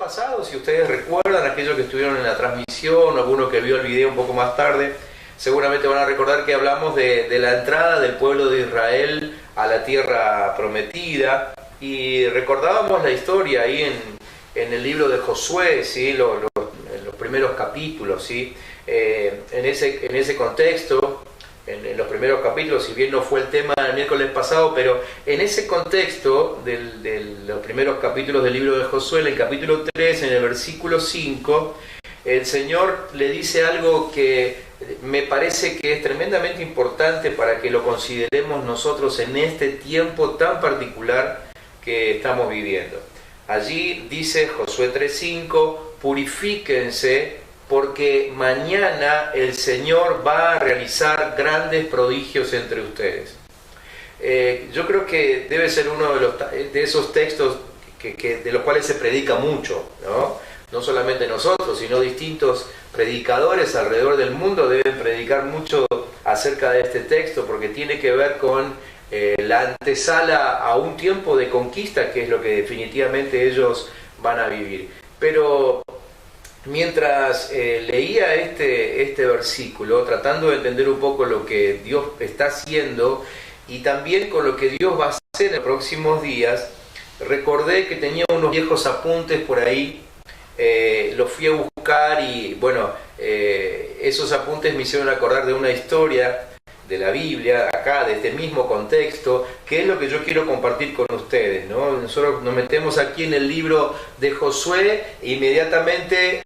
pasado, si ustedes recuerdan, aquellos que estuvieron en la transmisión, alguno que vio el video un poco más tarde, seguramente van a recordar que hablamos de la entrada del pueblo de Israel a la tierra prometida, y recordábamos la historia ahí en el libro de Josué, ¿sí? En los primeros capítulos, ¿sí? En ese contexto, en los primeros capítulos, si bien no fue el tema del miércoles pasado, pero en ese contexto de los primeros capítulos del libro de Josué, en el capítulo 3, en el versículo 5, el Señor le dice algo que me parece que es tremendamente importante para que lo consideremos nosotros en este tiempo tan particular que estamos viviendo. Allí dice Josué 3:5, purifíquense porque mañana el Señor va a realizar grandes prodigios entre ustedes. Yo creo que debe ser uno de esos textos de los cuales se predica mucho, ¿no? No solamente nosotros, sino distintos predicadores alrededor del mundo deben predicar mucho acerca de este texto, porque tiene que ver con la antesala a un tiempo de conquista, que es lo que definitivamente ellos van a vivir. Pero mientras leía este versículo, tratando de entender un poco lo que Dios está haciendo y también con lo que Dios va a hacer en los próximos días, recordé que tenía unos viejos apuntes por ahí, los fui a buscar y bueno, esos apuntes me hicieron acordar de una historia de la Biblia, acá, de este mismo contexto, que es lo que yo quiero compartir con ustedes, ¿no? Nosotros nos metemos aquí en el libro de Josué e inmediatamente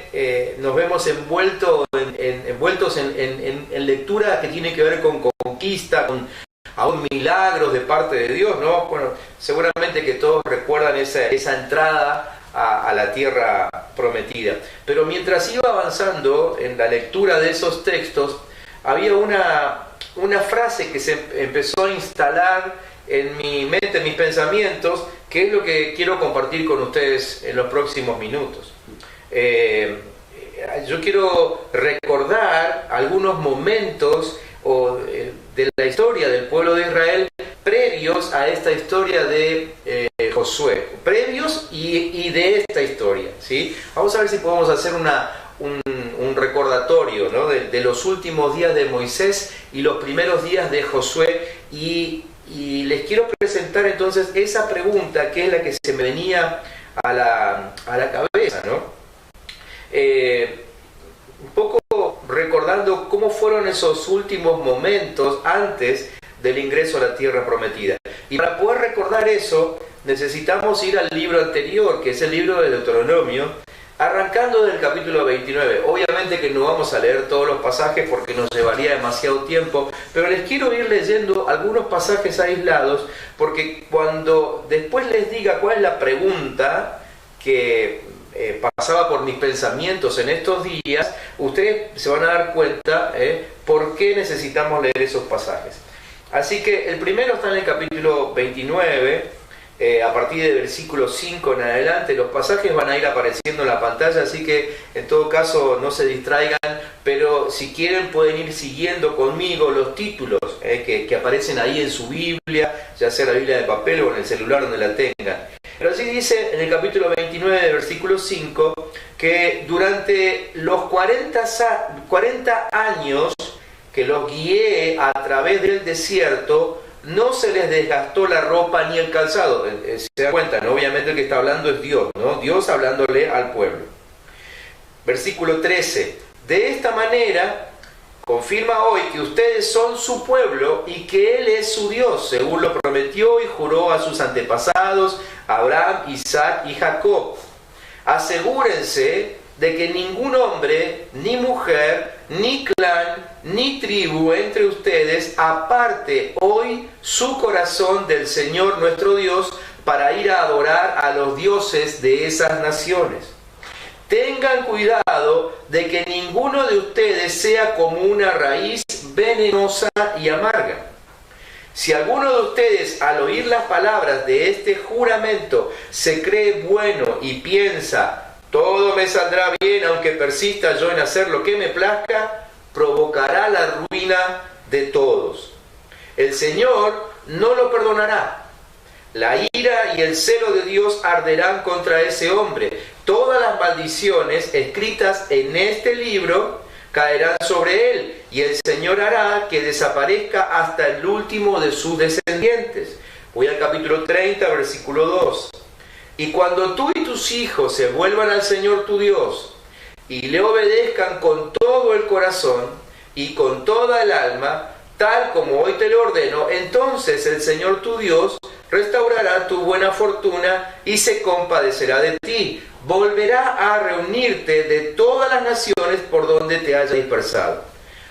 nos vemos envueltos en lectura que tiene que ver con conquista, con aún milagros de parte de Dios, ¿no? Bueno, seguramente que todos recuerdan esa entrada a la tierra prometida. Pero mientras iba avanzando en la lectura de esos textos, había una frase que se empezó a instalar en mi mente, en mis pensamientos, que es lo que quiero compartir con ustedes en los próximos minutos. Yo quiero recordar algunos momentos de la historia del pueblo de Israel previos a esta historia de Josué, previos y de esta historia, ¿sí? Vamos a ver si podemos hacer un recordatorio, ¿no? de los últimos días de Moisés y los primeros días de Josué, y les quiero presentar entonces esa pregunta que es la que se me venía a la cabeza, ¿no? Un poco recordando cómo fueron esos últimos momentos antes del ingreso a la tierra prometida. Y para poder recordar eso, necesitamos ir al libro anterior, que es el libro de Deuteronomio, arrancando del capítulo 29. Obviamente que no vamos a leer todos los pasajes porque nos llevaría demasiado tiempo, pero les quiero ir leyendo algunos pasajes aislados, porque cuando después les diga cuál es la pregunta que pasaba por mis pensamientos en estos días, ustedes se van a dar cuenta por qué necesitamos leer esos pasajes. Así que el primero está en el capítulo 29, a partir del versículo 5 en adelante. Los pasajes van a ir apareciendo en la pantalla, así que en todo caso no se distraigan, pero si quieren pueden ir siguiendo conmigo los títulos que aparecen ahí en su Biblia, ya sea la Biblia de papel o en el celular donde la tengan. Pero así dice en el capítulo 29, versículo 5, que durante los 40 años que los guié a través del desierto, no se les desgastó la ropa ni el calzado. Se dan cuenta, ¿no? Obviamente el que está hablando es Dios, ¿no? Dios hablándole al pueblo. Versículo 13. De esta manera confirma hoy que ustedes son su pueblo y que Él es su Dios, según lo prometió y juró a sus antepasados, Abraham, Isaac y Jacob. Asegúrense de que ningún hombre, ni mujer, ni clan, ni tribu entre ustedes aparte hoy su corazón del Señor nuestro Dios para ir a adorar a los dioses de esas naciones. Tengan cuidado de que ninguno de ustedes sea como una raíz venenosa y amarga. Si alguno de ustedes al oír las palabras de este juramento se cree bueno y piensa, todo me saldrá bien aunque persista yo en hacer lo que me plazca, provocará la ruina de todos. El Señor no lo perdonará, La ira y el celo de Dios arderán contra ese hombre. Todas las maldiciones escritas en este libro caerán sobre él, y el Señor hará que desaparezca hasta el último de sus descendientes. Voy al capítulo 30, versículo 2. Y cuando tú y tus hijos se vuelvan al Señor tu Dios, y le obedezcan con todo el corazón y con toda el alma, tal como hoy te lo ordeno, entonces el Señor tu Dios restaurará tu buena fortuna y se compadecerá de ti. Volverá a reunirte de todas las naciones por donde te haya dispersado.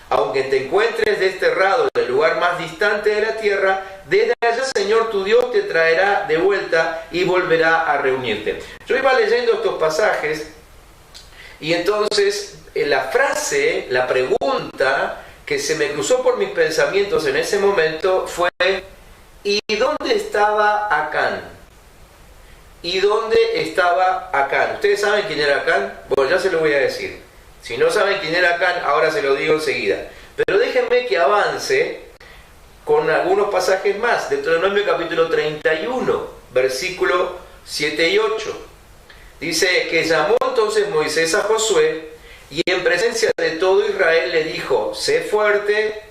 Aunque te encuentres desterrado del lugar más distante de la tierra, desde allá el Señor tu Dios te traerá de vuelta y volverá a reunirte. Yo iba leyendo estos pasajes y entonces la frase, la pregunta que se me cruzó por mis pensamientos en ese momento fue: ¿y dónde estaba Acán? ¿Y dónde estaba Acán? ¿Ustedes saben quién era Acán? Bueno, ya se lo voy a decir. Si no saben quién era Acán, ahora se lo digo enseguida. Pero déjenme que avance con algunos pasajes más. Deuteronomio capítulo 31, versículo 7 y 8. Dice que llamó entonces Moisés a Josué y en presencia de todo Israel le dijo: sé fuerte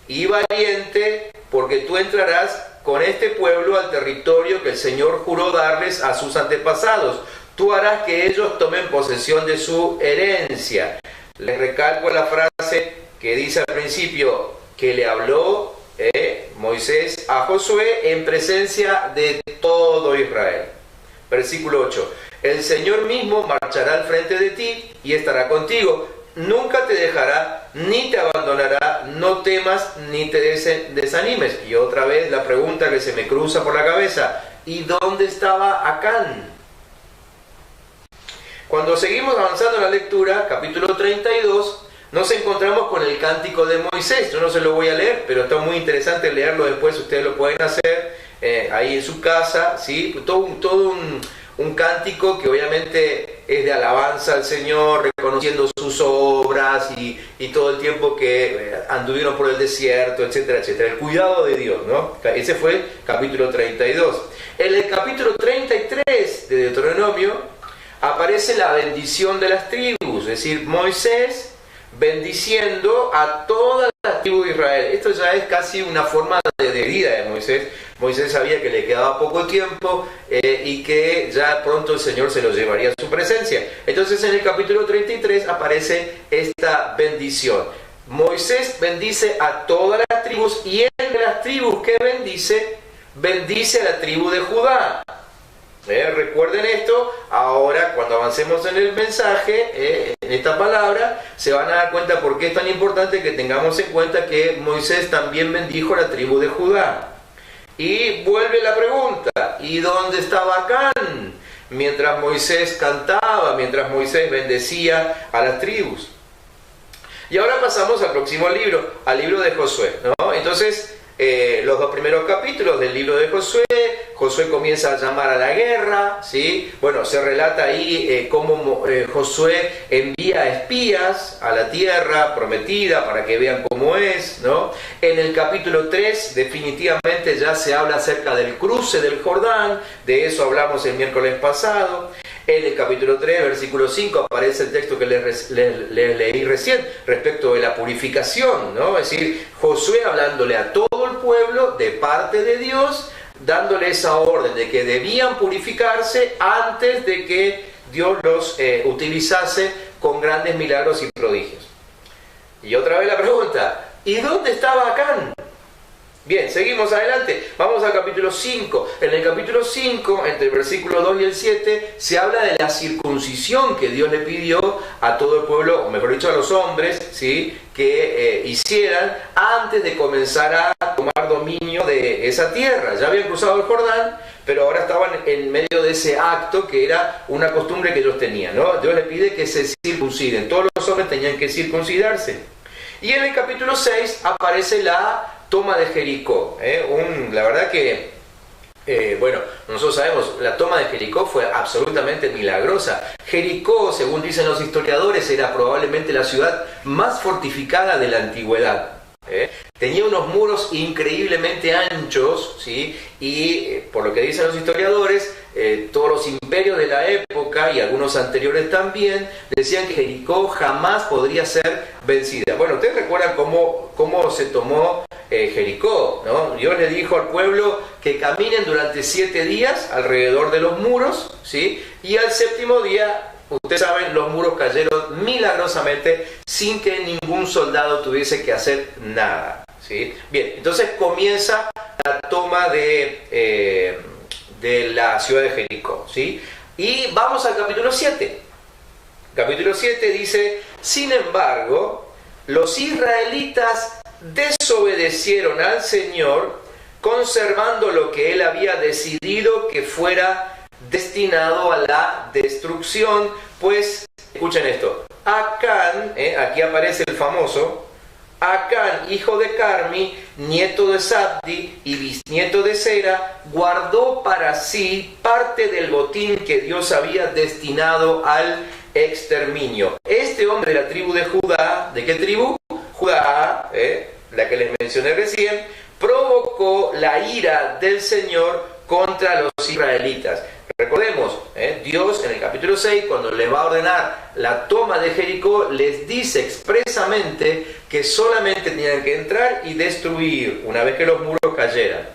y valiente, porque tú entrarás con este pueblo al territorio que el Señor juró darles a sus antepasados. Tú harás que ellos tomen posesión de su herencia. Les recalco la frase que dice al principio, que le habló Moisés a Josué en presencia de todo Israel. Versículo 8. El Señor mismo marchará al frente de ti y estará contigo. Nunca te dejará ni te abandonará. No temas ni te desanimes. Y otra vez la pregunta que se me cruza por la cabeza: ¿y dónde estaba Acán? Cuando seguimos avanzando en la lectura, capítulo 32, nos encontramos con el cántico de Moisés. Yo no se lo voy a leer, pero está muy interesante leerlo después. Ustedes lo pueden hacer ahí en su casa, ¿sí? Todo un cántico que obviamente es de alabanza al Señor, reconociendo sus obras y todo el tiempo que anduvieron por el desierto, etcétera, etcétera. El cuidado de Dios, ¿no? Ese fue el capítulo 32. En el capítulo 33 de Deuteronomio aparece la bendición de las tribus, es decir, Moisés bendiciendo a todas las tribus de Israel. Esto ya es casi una forma de vida de Moisés. Moisés sabía que le quedaba poco tiempo y que ya pronto el Señor se lo llevaría a su presencia. Entonces en el capítulo 33 aparece esta bendición. Moisés bendice a todas las tribus, y entre las tribus que bendice a la tribu de Judá. Recuerden esto. Ahora, cuando avancemos en el mensaje, en esta palabra, se van a dar cuenta por qué es tan importante que tengamos en cuenta que Moisés también bendijo a la tribu de Judá. Y vuelve la pregunta: ¿y dónde estaba Acán? Mientras Moisés cantaba, mientras Moisés bendecía a las tribus. Y ahora pasamos al próximo libro, al libro de Josué, ¿no? Entonces, los dos primeros capítulos del libro de Josué, Josué comienza a llamar a la guerra, ¿sí? Bueno, se relata ahí cómo Josué envía espías a la tierra prometida para que vean cómo es, ¿no? En el capítulo 3 definitivamente ya se habla acerca del cruce del Jordán, de eso hablamos el miércoles pasado. En el capítulo 3, versículo 5, aparece el texto que les leí recién respecto de la purificación, ¿no? Es decir, Josué hablándole a todo el pueblo de parte de Dios, dándole esa orden de que debían purificarse antes de que Dios los utilizase con grandes milagros y prodigios. Y otra vez la pregunta: ¿y dónde estaba Acán? Bien, seguimos adelante, vamos al capítulo 5. En el capítulo 5, entre el versículo 2 y el 7, se habla de la circuncisión que Dios le pidió a todo el pueblo, o mejor dicho a los hombres, ¿sí?, que hicieran antes de comenzar a tomar dominio de esa tierra. Ya habían cruzado el Jordán, pero ahora estaban en medio de ese acto que era una costumbre que ellos tenían, ¿no? Dios les pide que se circunciden, todos los hombres tenían que circuncidarse. Y en el capítulo 6 aparece la toma de Jericó. La verdad que, bueno, nosotros sabemos, la toma de Jericó fue absolutamente milagrosa. Jericó, según dicen los historiadores, era probablemente la ciudad más fortificada de la antigüedad. Tenía unos muros increíblemente anchos, ¿sí? Y por lo que dicen los historiadores, todos los imperios de la época y algunos anteriores también decían que Jericó jamás podría ser vencida. Bueno, ustedes recuerdan cómo se tomó Jericó, ¿no? Dios le dijo al pueblo que caminen durante 7 días alrededor de los muros, ¿sí? Y al séptimo día, ustedes saben, los muros cayeron milagrosamente sin que ningún soldado tuviese que hacer nada, ¿sí? Bien, entonces comienza la toma de la ciudad de Jericó, ¿sí? Y vamos al capítulo 7. Capítulo 7 dice: sin embargo, los israelitas desobedecieron al Señor, conservando lo que Él había decidido que fuera destinado a la destrucción, pues, escuchen esto, Acán, aquí aparece el famoso, Acán, hijo de Carmi, nieto de Zabdi y bisnieto de Sera, guardó para sí parte del botín que Dios había destinado al exterminio. Este hombre de la tribu de Judá, ¿de qué tribu? Judá, la que les mencioné recién, provocó la ira del Señor contra los israelitas. Recordemos, Dios en el capítulo 6, cuando les va a ordenar la toma de Jericó, les dice expresamente que solamente tenían que entrar y destruir una vez que los muros cayeran.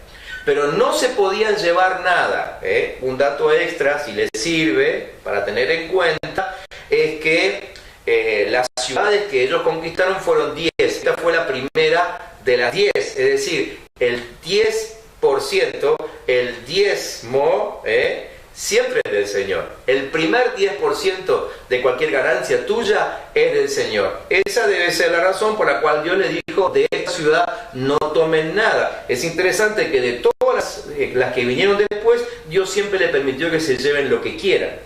Pero no se podían llevar nada. Un dato extra, si les sirve para tener en cuenta, es que las ciudades que ellos conquistaron fueron 10. Esta fue la primera de las 10. Es decir, el 10%, el diezmo, siempre es del Señor. El primer 10% de cualquier ganancia tuya es del Señor. Esa debe ser la razón por la cual Dios le dijo: de esta ciudad no tomen nada. Es interesante que de todas las que vinieron después, Dios siempre le permitió que se lleven lo que quieran.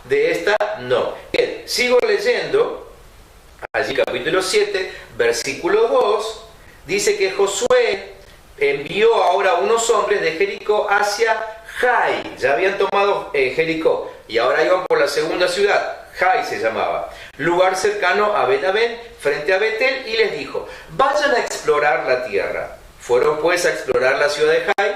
De esta no. Bien, sigo leyendo. Allí capítulo 7, versículo 2, dice que Josué envió ahora unos hombres de Jericó hacia Jai. Ya habían tomado Jericó y ahora iban por la segunda ciudad. Jai se llamaba, lugar cercano a Bet-Aven, frente a Betel, y les dijo: vayan a explorar la tierra. Fueron pues a explorar la ciudad de Jai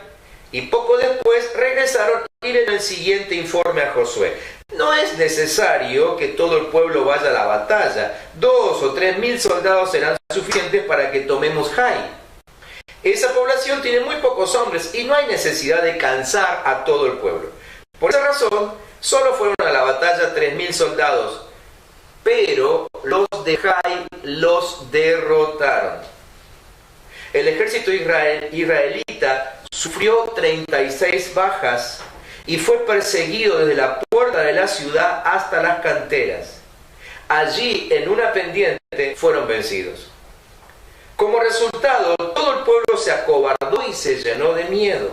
y poco después regresaron y le dieron el siguiente informe a Josué: no es necesario que todo el pueblo vaya a la batalla, 2 o 3 mil soldados serán suficientes para que tomemos Jai. Esa población tiene muy pocos hombres y no hay necesidad de cansar a todo el pueblo. Por esa razón, solo fueron a la batalla 3.000 soldados, pero los de Jai los derrotaron. El ejército israelita sufrió 36 bajas y fue perseguido desde la puerta de la ciudad hasta las canteras. Allí, en una pendiente, fueron vencidos. Como resultado, todo el pueblo se acobardó y se llenó de miedo.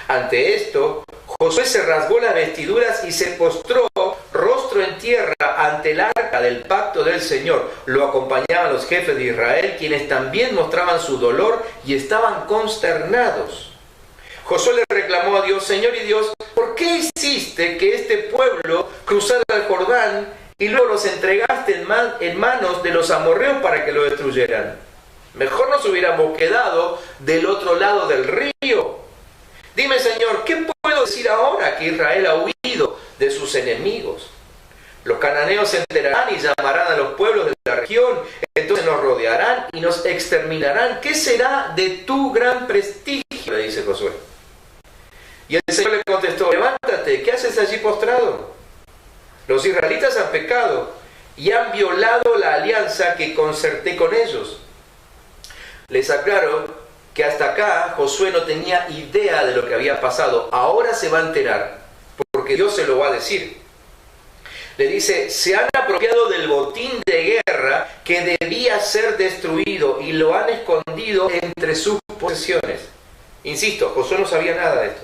Ante esto, Josué se rasgó las vestiduras y se postró rostro en tierra ante el arca del pacto del Señor. Lo acompañaban los jefes de Israel, quienes también mostraban su dolor y estaban consternados. Josué le reclamó a Dios: Señor y Dios, ¿por qué hiciste que este pueblo cruzara el Jordán y luego los entregaste en manos de los amorreos para que lo destruyeran? Mejor nos hubiéramos quedado del otro lado del río. Dime, Señor, ¿qué puedo decir ahora que Israel ha huido de sus enemigos? Los cananeos se enterarán y llamarán a los pueblos de la región, entonces nos rodearán y nos exterminarán. ¿Qué será de tu gran prestigio?, le dice Josué. Y el Señor le contestó: levántate, ¿qué haces allí postrado? Los israelitas han pecado y han violado la alianza que concerté con ellos. Les aclaro que hasta acá Josué no tenía idea de lo que había pasado. Ahora se va a enterar, porque Dios se lo va a decir. Le dice: se han apropiado del botín de guerra que debía ser destruido y lo han escondido entre sus posesiones. Insisto, Josué no sabía nada de esto.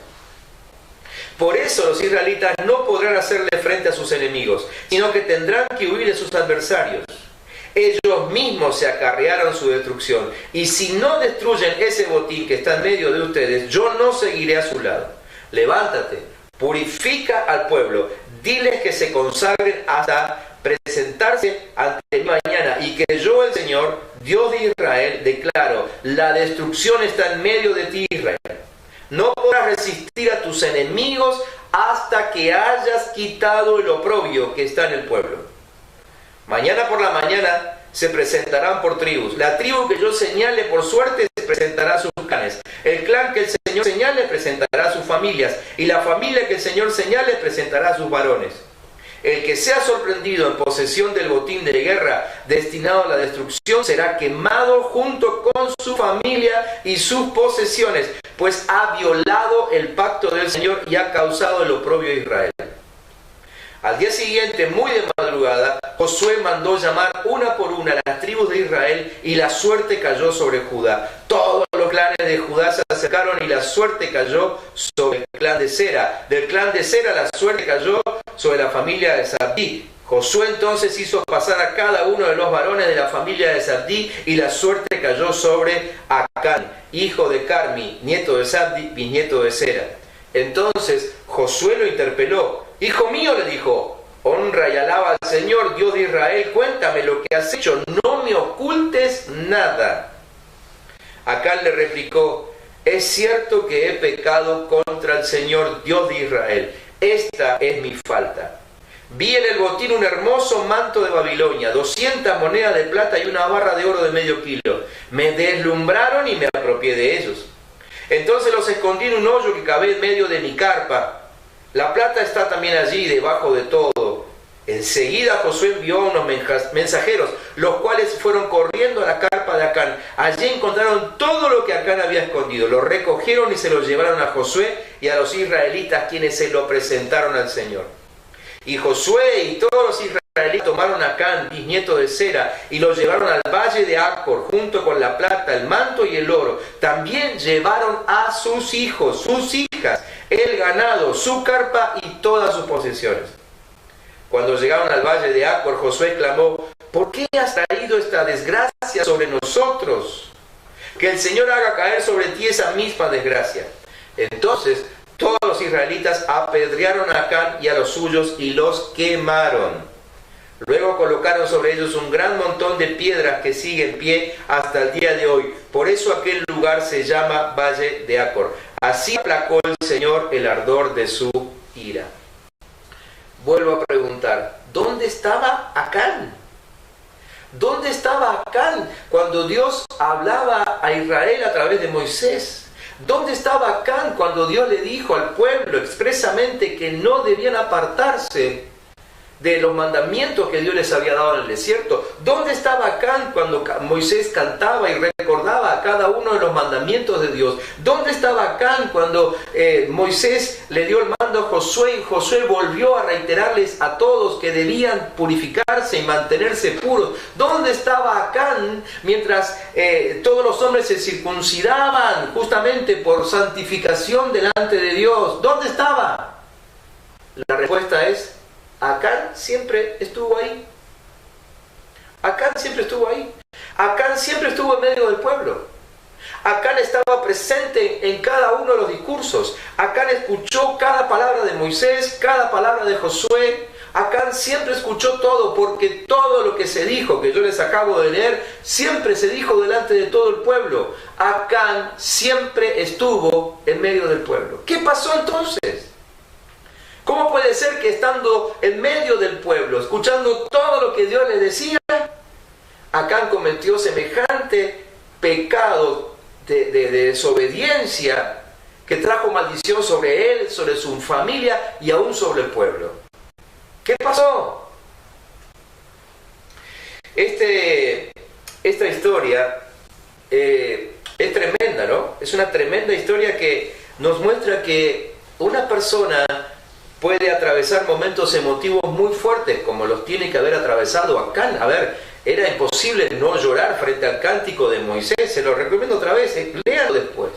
Por eso los israelitas no podrán hacerle frente a sus enemigos, sino que tendrán que huir de sus adversarios. Ellos mismos se acarrearon su destrucción, y si no destruyen ese botín que está en medio de ustedes, yo no seguiré a su lado. Levántate, purifica al pueblo, diles que se consagren hasta presentarse ante mí mañana, y que yo, el Señor, Dios de Israel, declaro, la destrucción está en medio de ti, Israel. No podrás resistir a tus enemigos hasta que hayas quitado el oprobio que está en el pueblo. Mañana por la mañana se presentarán por tribus. La tribu que yo señale por suerte se presentará sus clanes. El clan que el Señor señale presentará sus familias. Y la familia que el Señor señale presentará sus varones. El que sea sorprendido en posesión del botín de guerra destinado a la destrucción será quemado junto con su familia y sus posesiones, pues ha violado el pacto del Señor y ha causado el oprobio de Israel. Al día siguiente, muy de madrugada, Josué mandó llamar una por una a las tribus de Israel y la suerte cayó sobre Judá. Todos los clanes de Judá se acercaron y la suerte cayó sobre el clan de Sera. Del clan de Sera la suerte cayó sobre la familia de Zabdí. Josué entonces hizo pasar a cada uno de los varones de la familia de Zabdí y la suerte cayó sobre Acán, hijo de Carmi, nieto de Zabdí, bisnieto de Sera. Entonces Josué lo interpeló. Hijo mío, le dijo, honra y alaba al Señor, Dios de Israel, cuéntame lo que has hecho, no me ocultes nada. Acán le replicó, es cierto que he pecado contra el Señor, Dios de Israel, esta es mi falta. Vi en el botín un hermoso manto de Babilonia, 200 monedas de plata y una barra de oro de medio kilo. Me deslumbraron y me apropié de ellos. Entonces los escondí en un hoyo que cabé en medio de mi carpa. La plata está también allí, debajo de todo. Enseguida Josué envió a unos mensajeros, los cuales fueron corriendo a la carpa de Acán. Allí encontraron todo lo que Acán había escondido. Lo recogieron y se lo llevaron a Josué y a los israelitas, quienes se lo presentaron al Señor. Y Josué y todos los israelitas tomaron a Acán, bisnieto de Sera, y lo llevaron al valle de Acor, junto con la plata, el manto y el oro. También llevaron a sus hijos, sus hijas, el ganado, su carpa y todas sus posesiones. Cuando llegaron al valle de Acor, Josué clamó, ¿por qué has traído esta desgracia sobre nosotros? Que el Señor haga caer sobre ti esa misma desgracia. Entonces todos los israelitas apedrearon a Acán y a los suyos y los quemaron. Luego colocaron sobre ellos un gran montón de piedras que sigue en pie hasta el día de hoy. Por eso aquel lugar se llama Valle de Acor. Así aplacó el Señor el ardor de su ira. Vuelvo a preguntar, ¿dónde estaba Acán? ¿Dónde estaba Acán cuando Dios hablaba a Israel a través de Moisés? ¿Dónde estaba Acán cuando Dios le dijo al pueblo expresamente que no debían apartarse de los mandamientos que Dios les había dado en el desierto? ¿Dónde estaba Acán cuando Moisés cantaba y recordaba a cada uno de los mandamientos de Dios? ¿Dónde estaba Acán cuando Moisés le dio el mando a Josué y Josué volvió a reiterarles a todos que debían purificarse y mantenerse puros? ¿Dónde estaba Acán mientras todos los hombres se circuncidaban justamente por santificación delante de Dios? ¿Dónde estaba? La respuesta es, Acán siempre estuvo ahí. Acán siempre estuvo ahí. Acán siempre estuvo en medio del pueblo. Acán estaba presente en cada uno de los discursos. Acán escuchó cada palabra de Moisés, cada palabra de Josué. Acán siempre escuchó todo, porque todo lo que se dijo, que yo les acabo de leer, siempre se dijo delante de todo el pueblo. Acán siempre estuvo en medio del pueblo. ¿Qué pasó entonces? ¿Cómo puede ser que estando en medio del pueblo, escuchando todo lo que Dios le decía, Acán cometió semejante pecado de desobediencia que trajo maldición sobre él, sobre su familia y aún sobre el pueblo? ¿Qué pasó? Esta historia es tremenda, ¿no? Es una tremenda historia que nos muestra que una persona puede atravesar momentos emotivos muy fuertes, como los tiene que haber atravesado Acán. A ver, era imposible no llorar frente al cántico de Moisés. Se lo recomiendo otra vez, léalo después.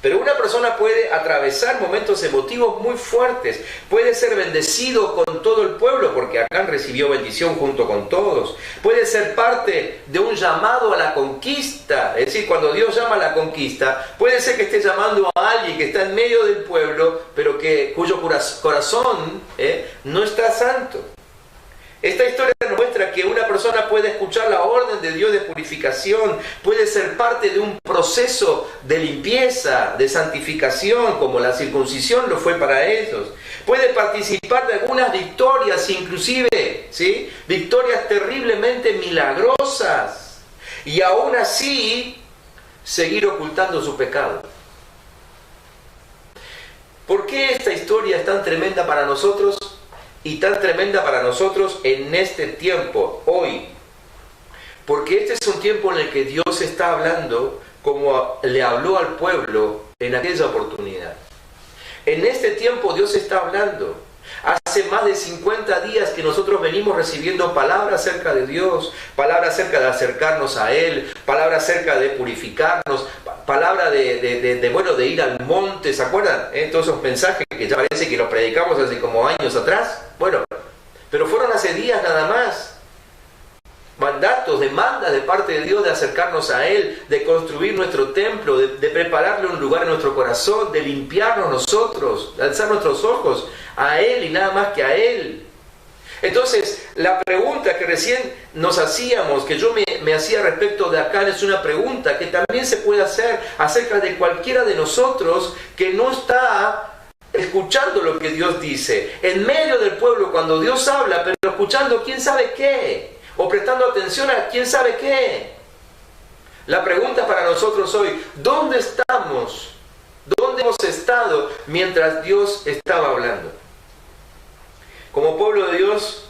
Pero una persona puede atravesar momentos emotivos muy fuertes, puede ser bendecido con todo el pueblo, porque Acán recibió bendición junto con todos, puede ser parte de un llamado a la conquista, es decir, cuando Dios llama a la conquista, puede ser que esté llamando a alguien que está en medio del pueblo, pero cuyo corazón no está santo. Esta historia nos muestra muestra que una persona puede escuchar la orden de Dios de purificación, puede ser parte de un proceso de limpieza, de santificación, como la circuncisión lo fue para ellos. Puede participar de algunas victorias, inclusive, ¿sí?, victorias terriblemente milagrosas, y aún así seguir ocultando su pecado. ¿Por qué esta historia es tan tremenda para nosotros y tan tremenda para nosotros en este tiempo, hoy? Porque este es un tiempo en el que Dios está hablando como le habló al pueblo en aquella oportunidad. En este tiempo Dios está hablando. Hace más de 50 días que nosotros venimos recibiendo palabras acerca de Dios, palabras acerca de acercarnos a Él, palabras acerca de purificarnos, palabra de ir al monte, ¿se acuerdan? Todos esos mensajes que ya parece que los predicamos hace como años atrás. Bueno, pero fueron hace días nada más. Mandatos, demandas de parte de Dios de acercarnos a Él, de construir nuestro templo, de prepararle un lugar en nuestro corazón, de limpiarnos nosotros, de alzar nuestros ojos a Él y nada más que a Él. Entonces, la pregunta que recién nos hacíamos, que yo me hacía respecto de Acán, es una pregunta que también se puede hacer acerca de cualquiera de nosotros que no está escuchando lo que Dios dice. En medio del pueblo, cuando Dios habla, pero escuchando quién sabe qué, o prestando atención a quién sabe qué. La pregunta para nosotros hoy: ¿dónde estamos? ¿Dónde hemos estado mientras Dios estaba hablando? Como pueblo de Dios,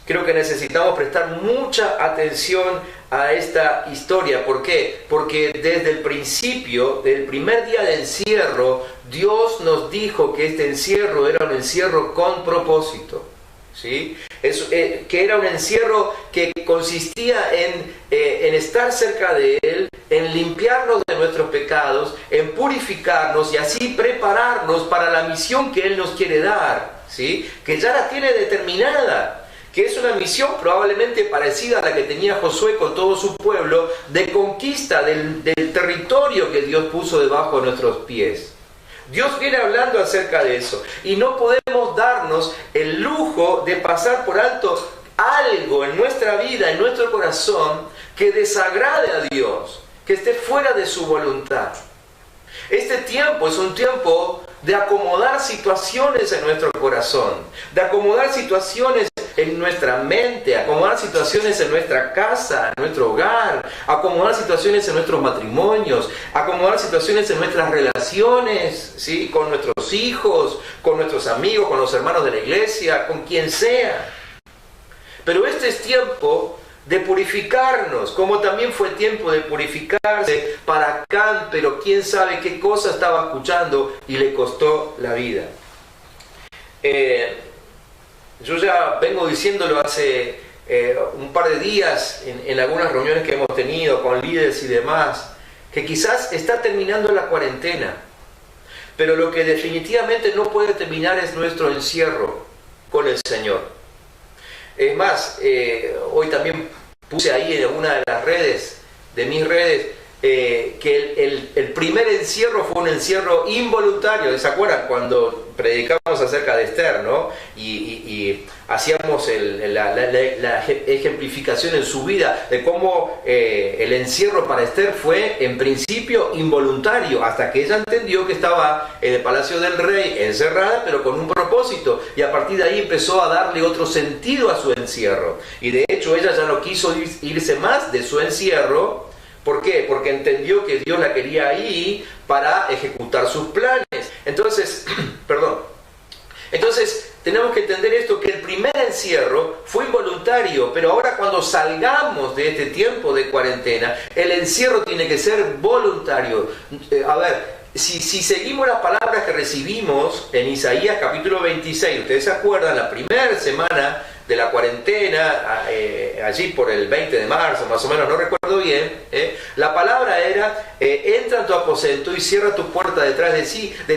creo que necesitamos prestar mucha atención a esta historia. ¿Por qué? Porque desde el principio, del primer día de encierro, Dios nos dijo que este encierro era un encierro con propósito. ¿Sí? Que era un encierro que consistía en estar cerca de Él, en limpiarnos de nuestros pecados, en purificarnos y así prepararnos para la misión que Él nos quiere dar, ¿sí?, que ya la tiene determinada, que es una misión probablemente parecida a la que tenía Josué con todo su pueblo, de conquista del territorio que Dios puso debajo de nuestros pies. Dios viene hablando acerca de eso y no podemos darnos el lujo de pasar por alto algo en nuestra vida, en nuestro corazón, que desagrade a Dios, que esté fuera de su voluntad. Este tiempo es un tiempo de acomodar situaciones en nuestro corazón, de acomodar situaciones en nuestra mente, acomodar situaciones en nuestra casa, en nuestro hogar, acomodar situaciones en nuestros matrimonios, acomodar situaciones en nuestras relaciones, ¿sí?, con nuestros hijos, con nuestros amigos, con los hermanos de la iglesia, con quien sea. Pero este es tiempo de purificarnos, como también fue tiempo de purificarse para Acán, pero quién sabe qué cosa estaba escuchando y le costó la vida. Yo ya vengo diciéndolo hace un par de días en algunas reuniones que hemos tenido con líderes y demás, que quizás está terminando la cuarentena, pero lo que definitivamente no puede terminar es nuestro encierro con el Señor. Es más, hoy también puse ahí en una de las redes, de mis redes, que el primer encierro fue un encierro involuntario. ¿Se acuerdan cuando predicamos acerca de Esther, ¿no? Y hacíamos la ejemplificación en su vida de cómo el encierro para Esther fue en principio involuntario, hasta que ella entendió que estaba en el palacio del rey encerrada, pero con un propósito, y a partir de ahí empezó a darle otro sentido a su encierro, y de hecho ella ya no quiso irse más de su encierro. ¿Por qué? Porque entendió que Dios la quería ahí para ejecutar sus planes. Entonces, Entonces, tenemos que entender esto, que el primer encierro fue involuntario, pero ahora cuando salgamos de este tiempo de cuarentena, el encierro tiene que ser voluntario. Si seguimos las palabras que recibimos en Isaías capítulo 26, ustedes se acuerdan, la primera semana de la cuarentena, allí por el 20 de marzo, más o menos, no recuerdo bien, la palabra era, entra en tu aposento y cierra tu puerta detrás de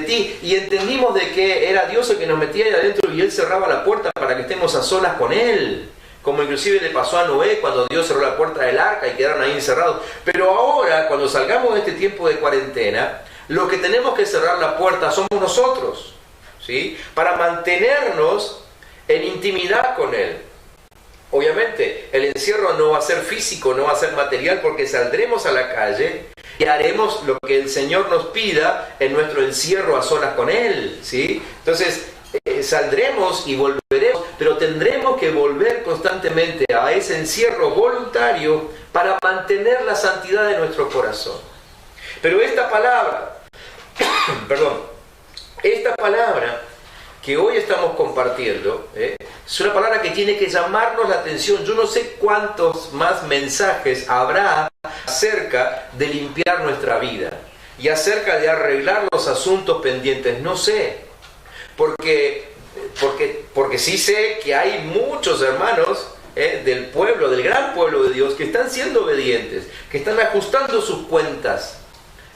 ti, y entendimos de que era Dios el que nos metía ahí adentro y Él cerraba la puerta para que estemos a solas con Él, como inclusive le pasó a Noé cuando Dios cerró la puerta del arca y quedaron ahí encerrados. Pero ahora, cuando salgamos de este tiempo de cuarentena, lo que tenemos que cerrar la puerta somos nosotros, ¿sí?, para mantenernos en intimidad con Él. Obviamente, el encierro no va a ser físico, no va a ser material, porque saldremos a la calle y haremos lo que el Señor nos pida en nuestro encierro a solas con Él, ¿sí? Entonces, saldremos y volveremos, pero tendremos que volver constantemente a ese encierro voluntario para mantener la santidad de nuestro corazón. Pero esta palabra, esta palabra que hoy estamos compartiendo, es una palabra que tiene que llamarnos la atención. Yo no sé cuántos más mensajes habrá acerca de limpiar nuestra vida y acerca de arreglar los asuntos pendientes, no sé, porque sí sé que hay muchos hermanos del pueblo, del gran pueblo de Dios, que están siendo obedientes, que están ajustando sus cuentas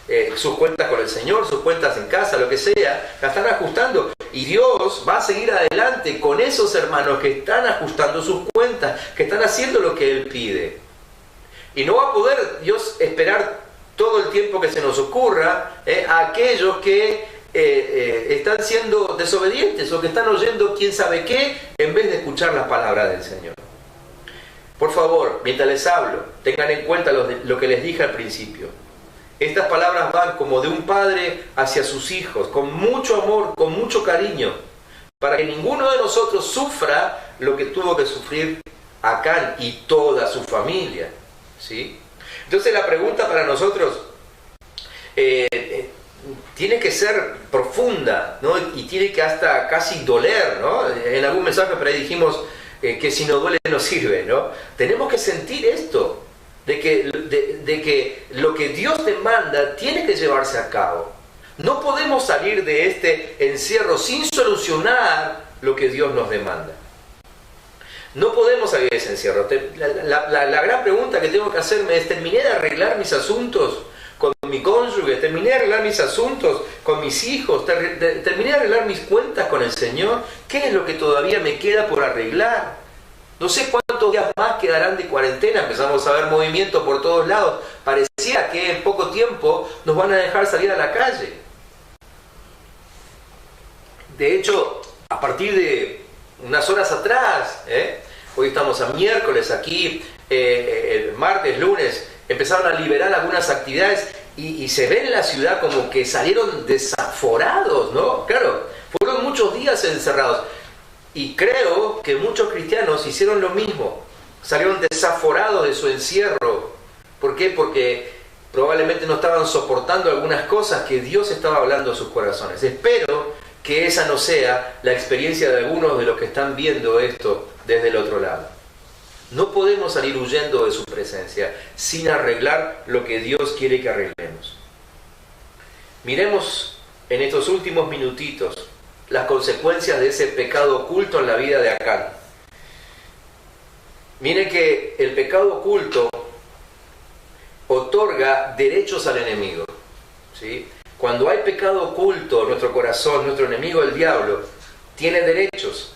con el Señor, sus cuentas en casa, lo que sea, la están ajustando, y Dios va a seguir adelante con esos hermanos que están ajustando sus cuentas, que están haciendo lo que Él pide. Y no va a poder Dios esperar todo el tiempo que se nos ocurra a aquellos que están siendo desobedientes o que están oyendo quién sabe qué en vez de escuchar las palabras del Señor. Por favor, mientras les hablo, tengan en cuenta lo que les dije al principio. Estas palabras van como de un padre hacia sus hijos, con mucho amor, con mucho cariño, para que ninguno de nosotros sufra lo que tuvo que sufrir Acán y toda su familia, ¿sí? Entonces la pregunta para nosotros tiene que ser profunda, ¿no? Y tiene que hasta casi doler, ¿no? En algún mensaje por ahí dijimos que si no duele no sirve, ¿no? Tenemos que sentir esto. De que lo que Dios demanda tiene que llevarse a cabo. No podemos salir de este encierro sin solucionar lo que Dios nos demanda. No podemos salir de ese encierro. La gran pregunta que tengo que hacerme es: ¿terminé de arreglar mis asuntos con mi cónyuge? ¿Terminé de arreglar mis asuntos con mis hijos? ¿Terminé de arreglar mis cuentas con el Señor? ¿Qué es lo que todavía me queda por arreglar? No sé cuántos días más quedarán de cuarentena. Empezamos a ver movimiento por todos lados. Parecía que en poco tiempo nos van a dejar salir a la calle. De hecho, a partir de unas horas atrás, hoy estamos a miércoles aquí, el martes, lunes, empezaron a liberar algunas actividades y se ve en la ciudad como que salieron desaforados, ¿no? Claro, fueron muchos días encerrados. Y creo que muchos cristianos hicieron lo mismo, salieron desaforados de su encierro. ¿Por qué? Porque probablemente no estaban soportando algunas cosas que Dios estaba hablando a sus corazones. Espero que esa no sea la experiencia de algunos de los que están viendo esto desde el otro lado. No podemos salir huyendo de su presencia sin arreglar lo que Dios quiere que arreglemos. Miremos en estos últimos minutitos las consecuencias de ese pecado oculto en la vida de Acán. Miren que el pecado oculto otorga derechos al enemigo, ¿sí? Cuando hay pecado oculto en nuestro corazón, nuestro enemigo, el diablo, tiene derechos.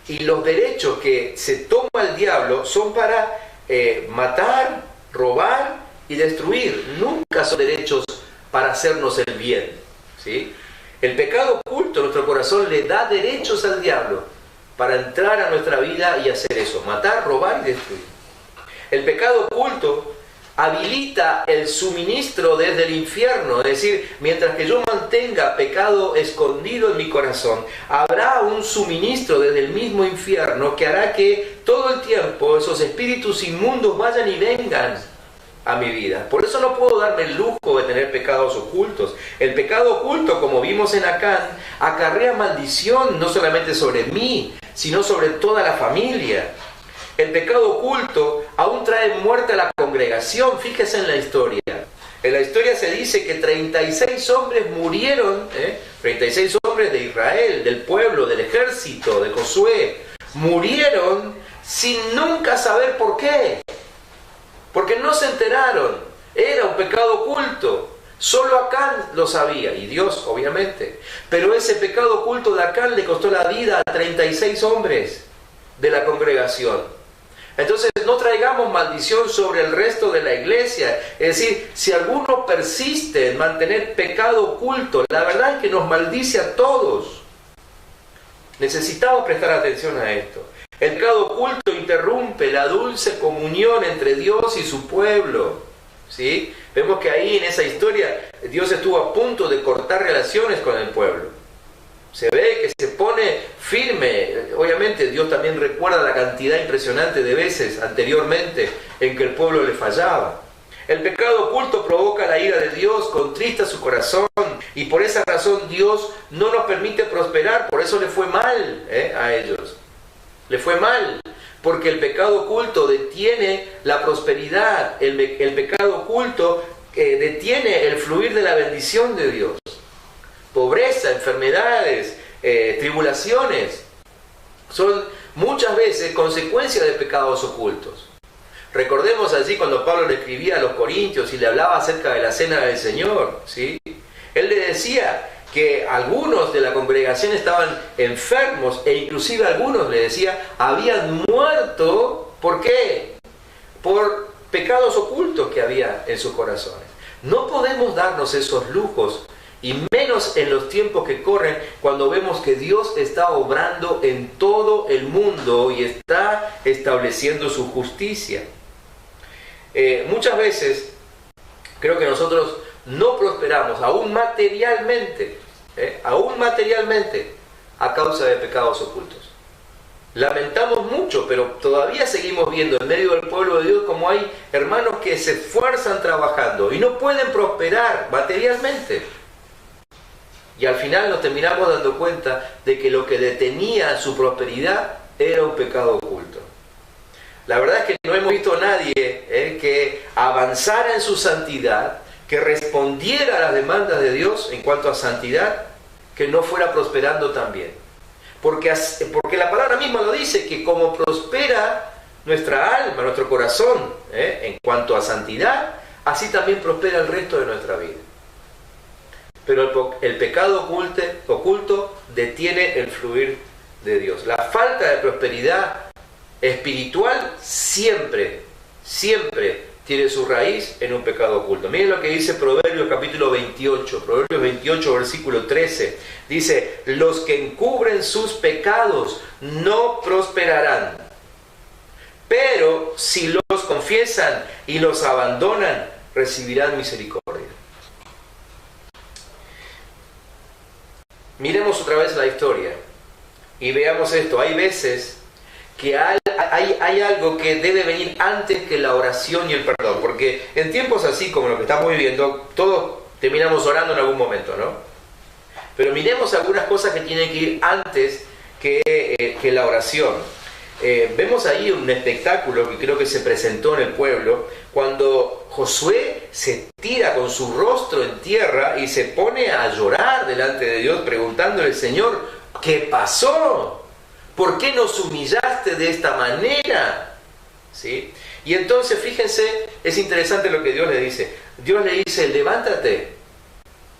Y los derechos que se toma el diablo son para matar, robar y destruir. Nunca son derechos para hacernos el bien, ¿sí? El pecado oculto en nuestro corazón le da derechos al diablo para entrar a nuestra vida y hacer eso: matar, robar y destruir. El pecado oculto habilita el suministro desde el infierno, es decir, mientras que yo mantenga pecado escondido en mi corazón, habrá un suministro desde el mismo infierno que hará que todo el tiempo esos espíritus inmundos vayan y vengan a mi vida. Por eso no puedo darme el lujo de tener pecados ocultos. El pecado oculto, como vimos en Acán, acarrea maldición no solamente sobre mí, sino sobre toda la familia. El pecado oculto aún trae muerte a la congregación. Fíjese en la historia. En la historia se dice que 36 hombres murieron, 36 hombres de Israel, del pueblo, del ejército, de Josué, murieron sin nunca saber por qué. Porque no se enteraron. Era un pecado oculto. Solo Acán lo sabía, y Dios obviamente. Pero ese pecado oculto de Acán le costó la vida a 36 hombres de la congregación. Entonces no traigamos maldición sobre el resto de la iglesia. Es decir, si alguno persiste en mantener pecado oculto, la verdad es que nos maldice a todos. Necesitamos prestar atención a esto. El pecado oculto interrumpe la dulce comunión entre Dios y su pueblo, ¿sí? Vemos que ahí en esa historia Dios estuvo a punto de cortar relaciones con el pueblo. Se ve que se pone firme. Obviamente Dios también recuerda la cantidad impresionante de veces anteriormente en que el pueblo le fallaba. El pecado oculto provoca la ira de Dios, contrista su corazón, y por esa razón Dios no nos permite prosperar. Por eso le fue mal a ellos. Le fue mal, porque el pecado oculto detiene la prosperidad. El pecado oculto detiene el fluir de la bendición de Dios. Pobreza, enfermedades, tribulaciones, son muchas veces consecuencias de pecados ocultos. Recordemos allí cuando Pablo le escribía a los Corintios y le hablaba acerca de la cena del Señor, ¿sí? Él le decía que algunos de la congregación estaban enfermos e inclusive algunos, le decía, habían muerto. ¿Por qué? Por pecados ocultos que había en sus corazones. No podemos darnos esos lujos, y menos en los tiempos que corren, cuando vemos que Dios está obrando en todo el mundo y está estableciendo su justicia. Muchas veces creo que nosotros no prosperamos, aún materialmente, a causa de pecados ocultos. Lamentamos mucho, pero todavía seguimos viendo en medio del pueblo de Dios como hay hermanos que se esfuerzan trabajando y no pueden prosperar materialmente. Y al final nos terminamos dando cuenta de que lo que detenía su prosperidad era un pecado oculto. La verdad es que no hemos visto a nadie que avanzara en su santidad, que respondiera a las demandas de Dios en cuanto a santidad, que no fuera prosperando también. Porque la palabra misma lo dice, que como prospera nuestra alma, nuestro corazón, en cuanto a santidad, así también prospera el resto de nuestra vida. Pero el pecado oculto detiene el fluir de Dios. La falta de prosperidad espiritual siempre tiene su raíz en un pecado oculto. Miren lo que dice Proverbios capítulo 28, Proverbios 28 versículo 13. Dice: los que encubren sus pecados no prosperarán, pero si los confiesan y los abandonan, recibirán misericordia. Miremos otra vez la historia y veamos esto. Hay veces que hay algo que debe venir antes que la oración y el perdón, porque en tiempos así como lo que estamos viviendo, todos terminamos orando en algún momento, ¿no? Pero miremos algunas cosas que tienen que ir antes que la oración. Vemos ahí un espectáculo que creo que se presentó en el pueblo, cuando Josué se tira con su rostro en tierra y se pone a llorar delante de Dios, preguntándole: Señor, ¿qué pasó? ¿Por qué nos humillaste de esta manera? ¿Sí? Y entonces, fíjense, es interesante lo que Dios le dice. Dios le dice: levántate.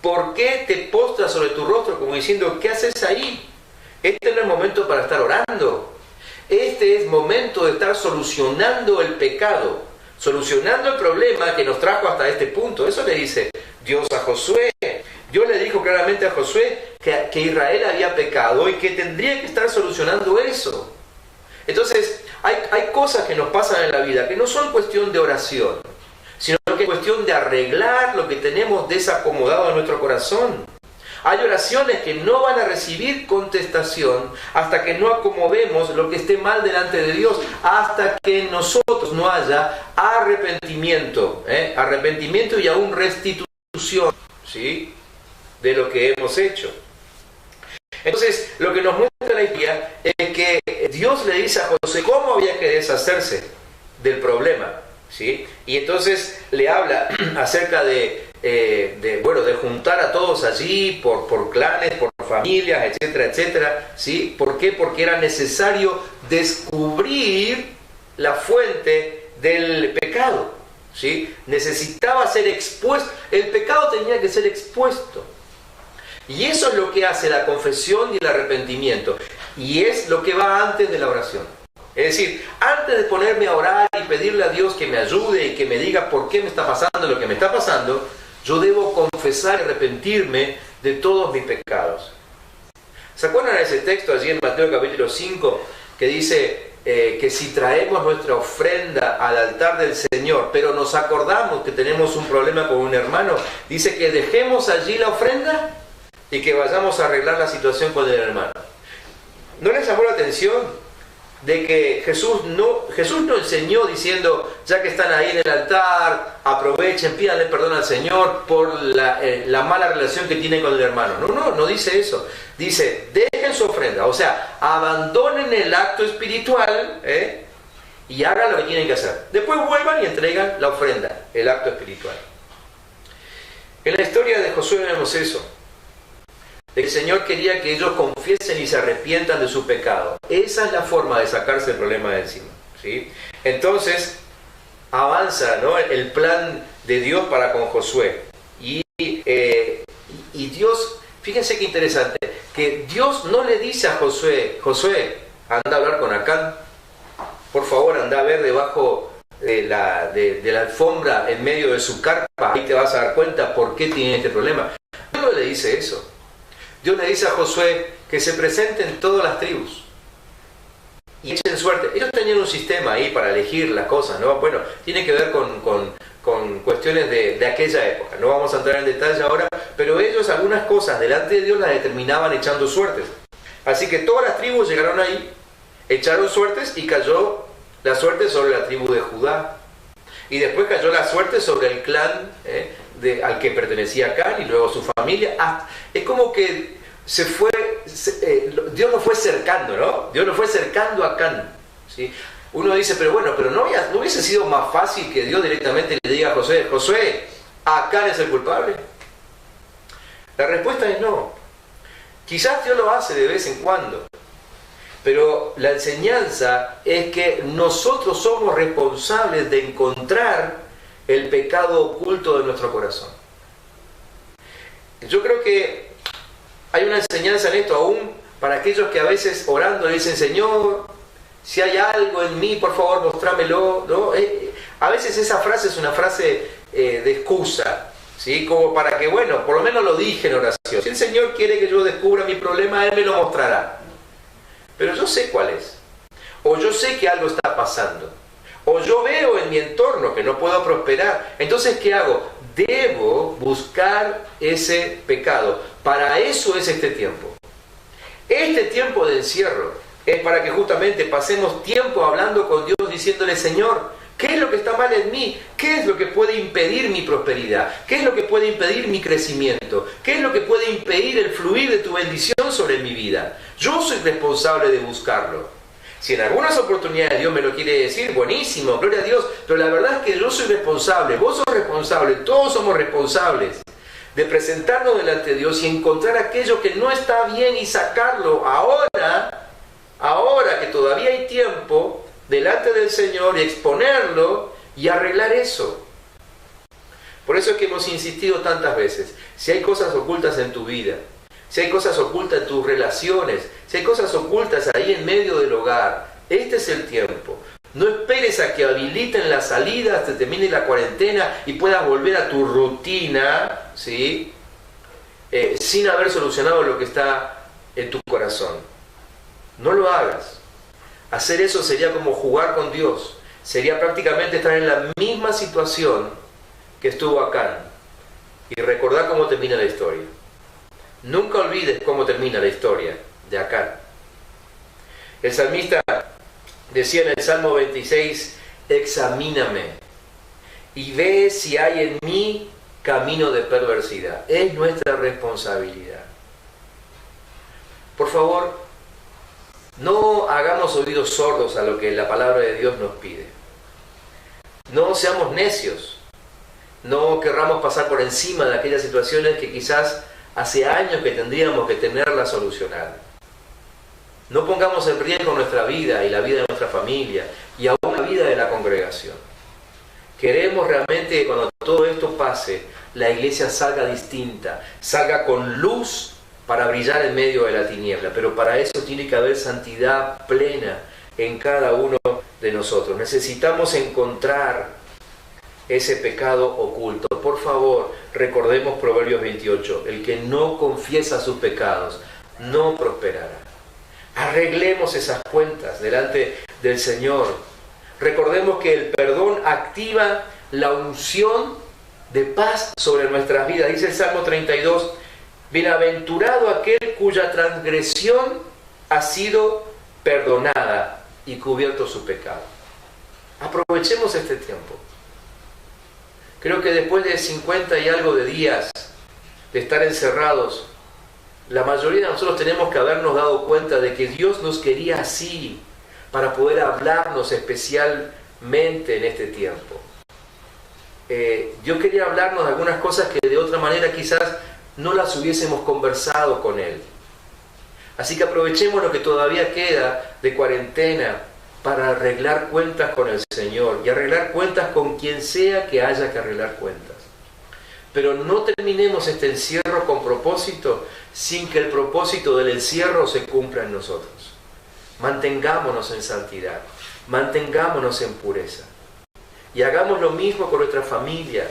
¿Por qué te postras sobre tu rostro como diciendo: ¿qué haces ahí? Este no es momento para estar orando. Este es momento de estar solucionando el pecado, solucionando el problema que nos trajo hasta este punto. Eso le dice Dios a Josué. Dios le dijo claramente a Josué que Israel había pecado y que tendría que estar solucionando eso. Entonces, hay cosas que nos pasan en la vida que no son cuestión de oración, sino que es cuestión de arreglar lo que tenemos desacomodado en nuestro corazón. Hay oraciones que no van a recibir contestación hasta que no acomodemos lo que esté mal delante de Dios, hasta que en nosotros no haya arrepentimiento, arrepentimiento y aún restitución, ¿sí?, de lo que hemos hecho. Entonces, lo que nos muestra la historia es que Dios le dice a José cómo había que deshacerse del problema, ¿sí? Y entonces le habla acerca de juntar a todos allí por clanes, por familias, etcétera, etcétera, ¿sí? ¿Por qué? Porque era necesario descubrir la fuente del pecado, ¿sí? Necesitaba ser expuesto. El pecado tenía que ser expuesto. Y eso es lo que hace la confesión y el arrepentimiento. Y es lo que va antes de la oración. Es decir, antes de ponerme a orar y pedirle a Dios que me ayude y que me diga por qué me está pasando lo que me está pasando, yo debo confesar y arrepentirme de todos mis pecados. ¿Se acuerdan de ese texto allí en Mateo capítulo 5 que dice: que si traemos nuestra ofrenda al altar del Señor, pero nos acordamos que tenemos un problema con un hermano, dice que dejemos allí la ofrenda y que vayamos a arreglar la situación con el hermano. ¿No les llamó la atención de que Jesús no enseñó diciendo, ya que están ahí en el altar, aprovechen, pídanle perdón al Señor por la mala relación que tienen con el hermano? No dice eso. Dice, dejen su ofrenda, o sea, abandonen el acto espiritual y hagan lo que tienen que hacer. Después vuelvan y entregan la ofrenda, el acto espiritual. En la historia de Josué vemos eso. El Señor quería que ellos confiesen y se arrepientan de su pecado. Esa es la forma de sacarse el problema de encima, ¿sí? Entonces, avanza, ¿no?, el plan de Dios para con Josué. Y Dios, fíjense qué interesante, que Dios no le dice a Josué, anda a hablar con Acán, por favor, anda a ver debajo de la alfombra, en medio de su carpa, ahí te vas a dar cuenta por qué tiene este problema. Dios no le dice eso. Dios le dice a Josué que se presenten todas las tribus y echen suerte. Ellos tenían un sistema ahí para elegir las cosas, ¿no? Bueno, tiene que ver con cuestiones de aquella época. No vamos a entrar en detalle ahora, pero ellos algunas cosas delante de Dios las determinaban echando suertes. Así que todas las tribus llegaron ahí, echaron suertes y cayó la suerte sobre la tribu de Judá. Y después cayó la suerte sobre el clan al que pertenecía Acán y luego su familia. Es como que Dios lo fue cercando, ¿no? Dios lo fue cercando a Acán, ¿sí? Uno dice, pero ¿no hubiese sido más fácil que Dios directamente le diga a Josué, Acán es el culpable? La respuesta es no. Quizás Dios lo hace de vez en cuando, pero la enseñanza es que nosotros somos responsables de encontrar el pecado oculto de nuestro corazón. Yo creo que hay una enseñanza en esto aún para aquellos que a veces orando le dicen, Señor, si hay algo en mí, por favor, mostrámelo, ¿no? A veces esa frase es una frase de excusa, ¿sí? Como para que, bueno, por lo menos lo dije en oración. Si el Señor quiere que yo descubra mi problema, Él me lo mostrará. Pero yo sé cuál es. O yo sé que algo está pasando. O yo veo en mi entorno que no puedo prosperar. Entonces, ¿qué hago? Debo buscar ese pecado. Para eso es este tiempo. Este tiempo de encierro es para que justamente pasemos tiempo hablando con Dios, diciéndole, Señor, ¿qué es lo que está mal en mí? ¿Qué es lo que puede impedir mi prosperidad? ¿Qué es lo que puede impedir mi crecimiento? ¿Qué es lo que puede impedir el fluir de tu bendición sobre mi vida? Yo soy responsable de buscarlo. Si en algunas oportunidades Dios me lo quiere decir, buenísimo, gloria a Dios, pero la verdad es que yo soy responsable, vos sos responsable, todos somos responsables de presentarnos delante de Dios y encontrar aquello que no está bien y sacarlo ahora que todavía hay tiempo, delante del Señor, y exponerlo y arreglar eso. Por eso es que hemos insistido tantas veces, si hay cosas ocultas en tu vida, si hay cosas ocultas en tus relaciones, si hay cosas ocultas ahí en medio del hogar, este es el tiempo. No esperes a que habiliten las salidas, te termine la cuarentena y puedas volver a tu rutina, ¿sí? Sin haber solucionado lo que está en tu corazón. No lo hagas. Hacer eso sería como jugar con Dios. Sería prácticamente estar en la misma situación que estuvo Acán. Y recordar cómo termina la historia. Nunca olvides cómo termina la historia de Acán. El salmista decía en el Salmo 26, examíname y ve si hay en mí camino de perversidad. Es nuestra responsabilidad. Por favor, no hagamos oídos sordos a lo que la palabra de Dios nos pide. No seamos necios. No querramos pasar por encima de aquellas situaciones que quizás hace años que tendríamos que tenerlas solucionadas. No pongamos en riesgo nuestra vida y la vida de nuestra familia y aún la vida de la congregación. Queremos realmente que cuando todo esto pase, la iglesia salga distinta, salga con luz para brillar en medio de la tiniebla. Pero para eso tiene que haber santidad plena en cada uno de nosotros. Necesitamos encontrar ese pecado oculto. Por favor, recordemos Proverbios 28. El que no confiesa sus pecados no prosperará. Arreglemos esas cuentas delante del Señor. Recordemos que el perdón activa la unción de paz sobre nuestras vidas. Dice el Salmo 32, bienaventurado aquel cuya transgresión ha sido perdonada y cubierto su pecado. Aprovechemos este tiempo. Creo que después de 50 y algo de días de estar encerrados, la mayoría de nosotros tenemos que habernos dado cuenta de que Dios nos quería así, para poder hablarnos especialmente en este tiempo. Dios quería hablarnos de algunas cosas que de otra manera quizás no las hubiésemos conversado con Él. Así que aprovechemos lo que todavía queda de cuarentena para arreglar cuentas con el Señor y arreglar cuentas con quien sea que haya que arreglar cuentas. Pero no terminemos este encierro con propósito sin que el propósito del encierro se cumpla en nosotros. Mantengámonos en santidad, mantengámonos en pureza. Y hagamos lo mismo con nuestra familia.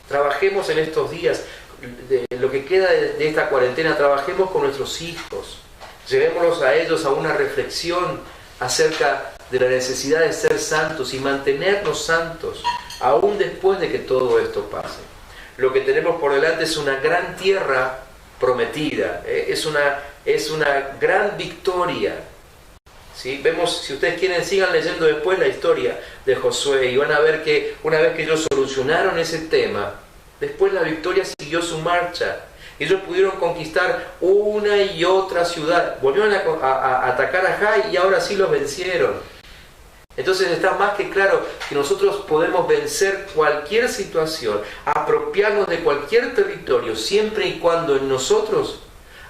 Trabajemos en estos días, de lo que queda de esta cuarentena, trabajemos con nuestros hijos. Llevémoslos a ellos a una reflexión acerca de la necesidad de ser santos y mantenernos santos, aún después de que todo esto pase. Lo que tenemos por delante es una gran tierra prometida, es una gran victoria. ¿Sí? Vemos, si ustedes quieren, sigan leyendo después la historia de Josué y van a ver que una vez que ellos solucionaron ese tema, después la victoria siguió su marcha. Ellos pudieron conquistar una y otra ciudad, volvieron a atacar a Jai y ahora sí los vencieron. Entonces está más que claro que nosotros podemos vencer cualquier situación, apropiarnos de cualquier territorio, siempre y cuando en nosotros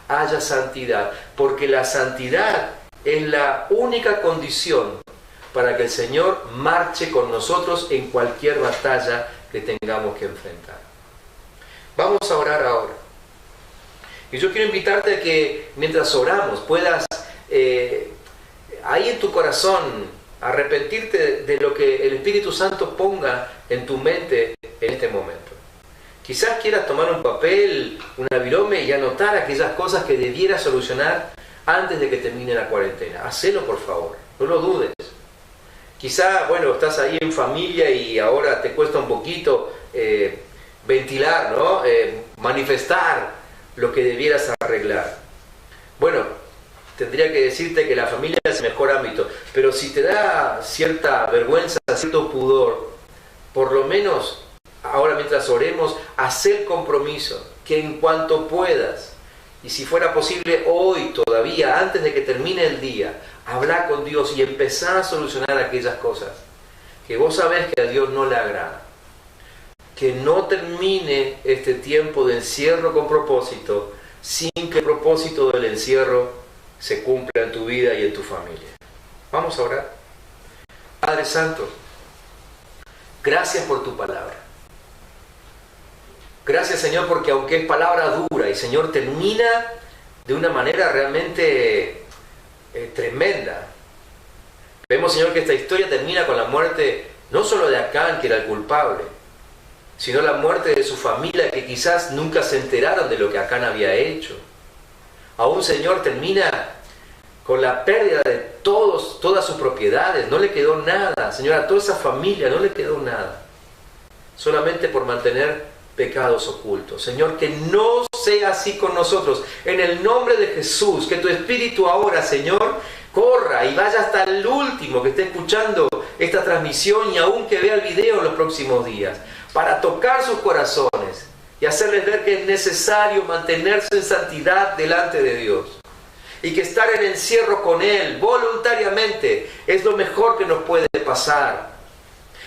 haya santidad, porque la santidad es la única condición para que el Señor marche con nosotros en cualquier batalla que tengamos que enfrentar. Vamos a orar ahora. Y yo quiero invitarte a que mientras oramos puedas ahí en tu corazón arrepentirte de lo que el Espíritu Santo ponga en tu mente en este momento. Quizás quieras tomar un papel, una virome y anotar aquellas cosas que debieras solucionar antes de que termine la cuarentena. Hacelo, por favor, no lo dudes. Quizá, bueno, estás ahí en familia y ahora te cuesta un poquito ventilar, ¿no? Manifestar lo que debieras arreglar. Bueno, tendría que decirte que la familia es el mejor ámbito, pero si te da cierta vergüenza, cierto pudor, por lo menos, ahora mientras oremos, haz el compromiso que en cuanto puedas, y si fuera posible hoy todavía, antes de que termine el día, habla con Dios y empezar a solucionar aquellas cosas que vos sabés que a Dios no le agrada. Que no termine este tiempo de encierro con propósito, sin que el propósito del encierro se cumpla en tu vida y en tu familia. Vamos a orar. Padre Santo, gracias por tu palabra. Gracias, Señor, porque aunque es palabra dura y, Señor, termina de una manera realmente tremenda. Vemos, Señor, que esta historia termina con la muerte no solo de Acán, que era el culpable, sino la muerte de su familia, que quizás nunca se enteraron de lo que Acán había hecho. Aún, Señor, termina con la pérdida de todas sus propiedades. No le quedó nada, Señor, a toda esa familia no le quedó nada. Solamente por mantener pecados ocultos. Señor, que no sea así con nosotros. En el nombre de Jesús, que tu Espíritu ahora, Señor, corra y vaya hasta el último que esté escuchando esta transmisión y aún que vea el video en los próximos días, para tocar sus corazones y hacerles ver que es necesario mantenerse en santidad delante de Dios. Y que estar en encierro con Él voluntariamente es lo mejor que nos puede pasar.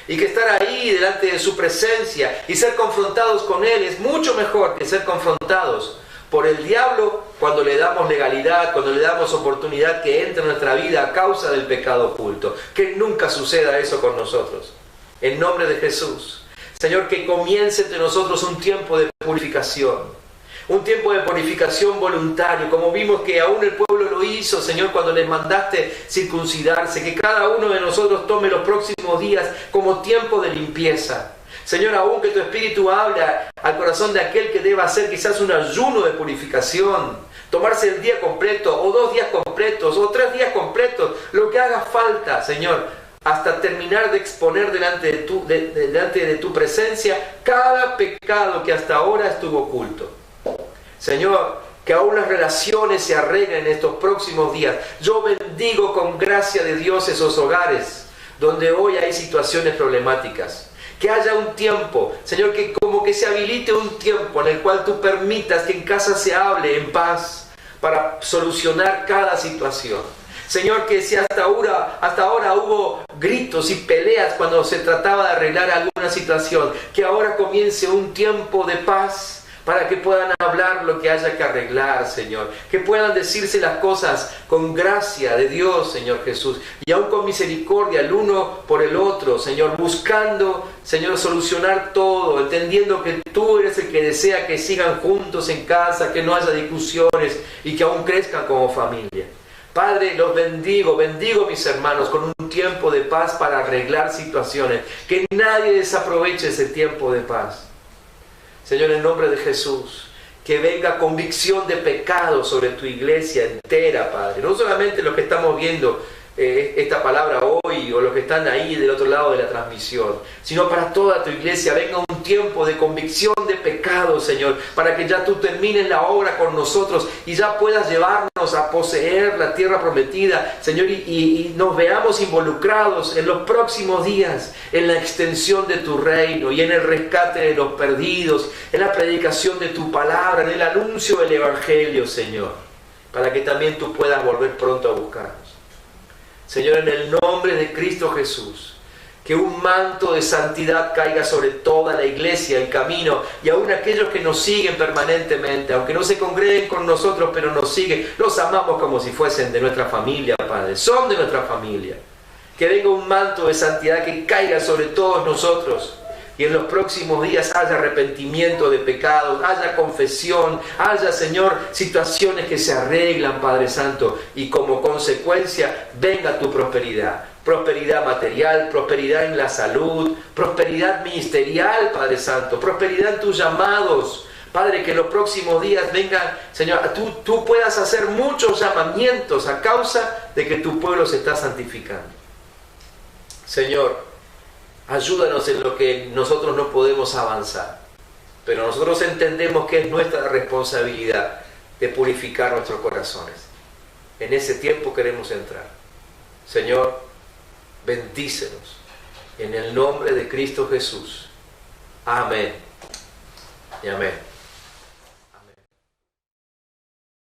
Y que estar ahí delante de su presencia y ser confrontados con Él es mucho mejor que ser confrontados por el diablo cuando le damos legalidad, cuando le damos oportunidad que entre en nuestra vida a causa del pecado oculto. Que nunca suceda eso con nosotros. En nombre de Jesús. Señor, que comience entre nosotros un tiempo de purificación. Un tiempo de purificación voluntario, como vimos que aún el pueblo lo hizo, Señor, cuando les mandaste circuncidarse. Que cada uno de nosotros tome los próximos días como tiempo de limpieza. Señor, aún que tu Espíritu habla al corazón de aquel que deba hacer quizás un ayuno de purificación, tomarse el día completo, o 2 días completos, o 3 días completos, lo que haga falta, Señor, hasta terminar de exponer delante de tu presencia cada pecado que hasta ahora estuvo oculto. Señor, que aún las relaciones se arreglen en estos próximos días. Yo bendigo con gracia de Dios esos hogares donde hoy hay situaciones problemáticas. Que haya un tiempo, Señor, que como que se habilite un tiempo en el cual tú permitas que en casa se hable en paz para solucionar cada situación. Señor, que si hasta ahora hubo gritos y peleas cuando se trataba de arreglar alguna situación, que ahora comience un tiempo de paz para que puedan hablar lo que haya que arreglar, Señor. Que puedan decirse las cosas con gracia de Dios, Señor Jesús. Y aún con misericordia el uno por el otro, Señor. Buscando, Señor, solucionar todo. Entendiendo que tú eres el que desea que sigan juntos en casa, que no haya discusiones y que aún crezcan como familia. Padre, los bendigo a mis hermanos con un tiempo de paz para arreglar situaciones. Que nadie desaproveche ese tiempo de paz. Señor, en nombre de Jesús, que venga convicción de pecado sobre tu iglesia entera, Padre. No solamente los que estamos viendo esta palabra hoy o los que están ahí del otro lado de la transmisión, sino para toda tu iglesia. Venga un tiempo de convicción de pecado, Señor, para que ya tú termines la obra con nosotros y ya puedas llevarnos a poseer la tierra prometida, Señor, y nos veamos involucrados en los próximos días en la extensión de tu reino y en el rescate de los perdidos, en la predicación de tu palabra, en el anuncio del evangelio, Señor, para que también tú puedas volver pronto a buscarnos. Señor, en el nombre de Cristo Jesús, que un manto de santidad caiga sobre toda la iglesia, el camino, y aún aquellos que nos siguen permanentemente, aunque no se congreguen con nosotros, pero nos siguen, los amamos como si fuesen de nuestra familia, Padre, son de nuestra familia. Que venga un manto de santidad que caiga sobre todos nosotros, y en los próximos días haya arrepentimiento de pecados, haya confesión, haya, Señor, situaciones que se arreglan, Padre Santo, y como consecuencia venga tu prosperidad. Prosperidad material, prosperidad en la salud, prosperidad ministerial, Padre Santo, prosperidad en tus llamados. Padre, que en los próximos días vengan, Señor, tú puedas hacer muchos llamamientos a causa de que tu pueblo se está santificando. Señor, ayúdanos en lo que nosotros no podemos avanzar, pero nosotros entendemos que es nuestra responsabilidad de purificar nuestros corazones. En ese tiempo queremos entrar. Señor, bendícenos en el nombre de Cristo Jesús. Amén y amén.